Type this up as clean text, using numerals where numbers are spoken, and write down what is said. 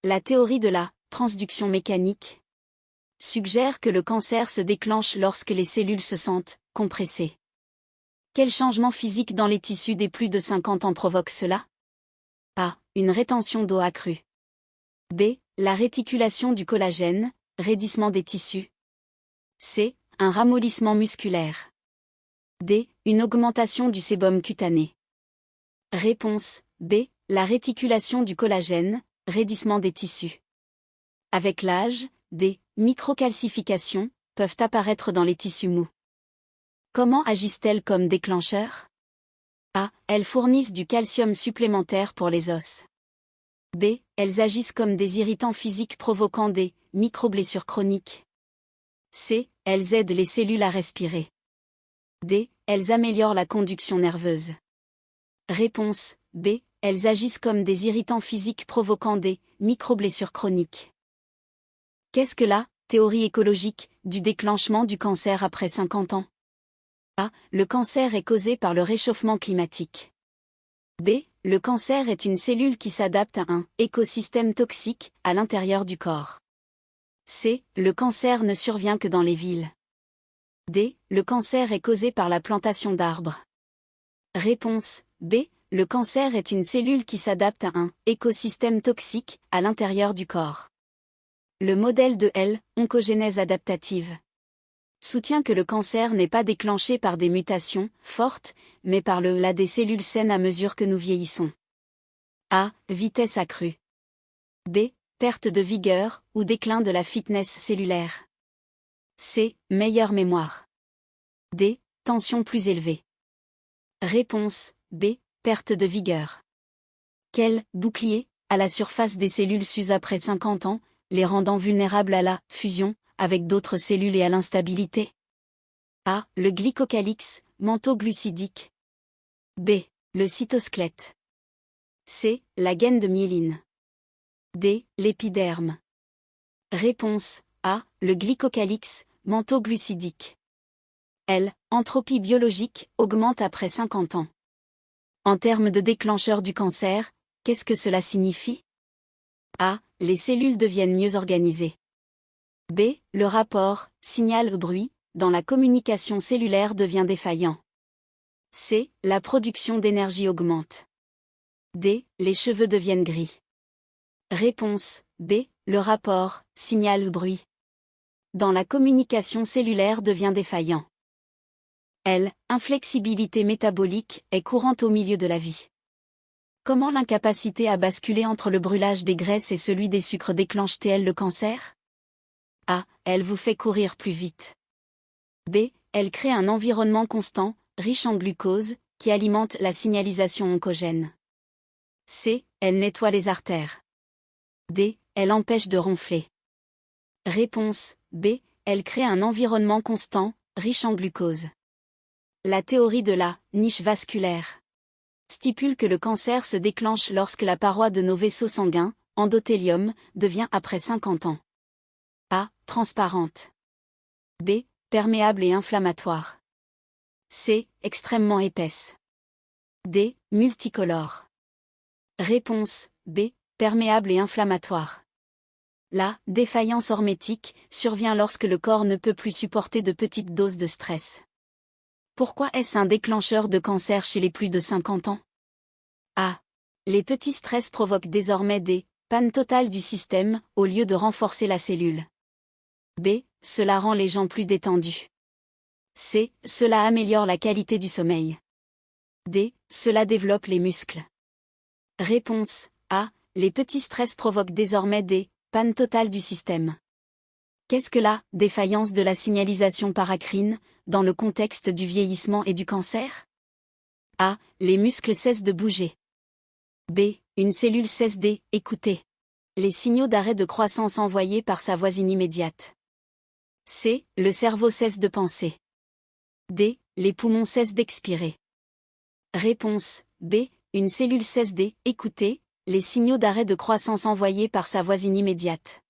La théorie de la transduction mécanique suggère que le cancer se déclenche lorsque les cellules se sentent compressées. Quel changement physique dans les tissus des plus de 50 ans provoque cela? A. Une rétention d'eau accrue. B. La réticulation du collagène, raidissement des tissus. C. Un ramollissement musculaire. D. Une augmentation du sébum cutané. Réponse B. La réticulation du collagène, raidissement des tissus. Avec l'âge, des microcalcifications peuvent apparaître dans les tissus mous. Comment agissent-elles comme déclencheurs? A. Elles fournissent du calcium supplémentaire pour les os. B. Elles agissent comme des irritants physiques provoquant des microblessures chroniques. C. Elles aident les cellules à respirer. D. Elles améliorent la conduction nerveuse. Réponse B. Elles agissent comme des irritants physiques provoquant des microblessures chroniques. Qu'est-ce que la théorie écologique du déclenchement du cancer après 50 ans? A. Le cancer est causé par le réchauffement climatique. B. Le cancer est une cellule qui s'adapte à un écosystème toxique à l'intérieur du corps. C. Le cancer ne survient que dans les villes. D. Le cancer est causé par la plantation d'arbres. Réponse B. Le cancer est une cellule qui s'adapte à un écosystème toxique à l'intérieur du corps. Le modèle de l'oncogénèse adaptative soutient que le cancer n'est pas déclenché par des mutations fortes, mais par la des cellules saines à mesure que nous vieillissons. A. Vitesse accrue. B. Perte de vigueur ou déclin de la fitness cellulaire. C. Meilleure mémoire. D. Tension plus élevée. Réponse B. Perte de vigueur. Quel bouclier à la surface des cellules s'use après 50 ans, les rendant vulnérables à la fusion avec d'autres cellules et à l'instabilité? A. Le glycocalyx manteau-glucidique. B. Le cytosquelette. C. La gaine de myéline. D. L'épiderme. Réponse A. Le glycocalyx manteau-glucidique. L. Entropie biologique augmente après 50 ans. En termes de déclencheur du cancer, qu'est-ce que cela signifie? A. Les cellules deviennent mieux organisées. B. Le rapport signal-bruit dans la communication cellulaire devient défaillant. C. La production d'énergie augmente. D. Les cheveux deviennent gris. Réponse B. Le rapport signal-bruit dans la communication cellulaire devient défaillant. L. Inflexibilité métabolique est courante au milieu de la vie. Comment l'incapacité à basculer entre le brûlage des graisses et celui des sucres déclenche-t-elle le cancer? A. Elle vous fait courir plus vite. B. Elle crée un environnement constant, riche en glucose, qui alimente la signalisation oncogène. C. Elle nettoie les artères. D. Elle empêche de ronfler. Réponse B. Elle crée un environnement constant, riche en glucose. La théorie de la niche vasculaire stipule que le cancer se déclenche lorsque la paroi de nos vaisseaux sanguins, endothélium, devient après 50 ans. A. Transparente. B. Perméable et inflammatoire. C. Extrêmement épaisse. D. Multicolore. Réponse B. Perméable et inflammatoire. La défaillance hormétique survient lorsque le corps ne peut plus supporter de petites doses de stress. Pourquoi est-ce un déclencheur de cancer chez les plus de 50 ans? A. Les petits stress provoquent désormais des pannes totales du système au lieu de renforcer la cellule. B. Cela rend les gens plus détendus. C. Cela améliore la qualité du sommeil. D. Cela développe les muscles. Réponse A. Les petits stress provoquent désormais des pannes totales du système. Qu'est-ce que la défaillance de la signalisation paracrine dans le contexte du vieillissement et du cancer? A. Les muscles cessent de bouger. B. Une cellule cesse d'écouter les signaux d'arrêt de croissance envoyés par sa voisine immédiate. C. Le cerveau cesse de penser. D. Les poumons cessent d'expirer. Réponse B. Une cellule cesse d'écouter les signaux d'arrêt de croissance envoyés par sa voisine immédiate.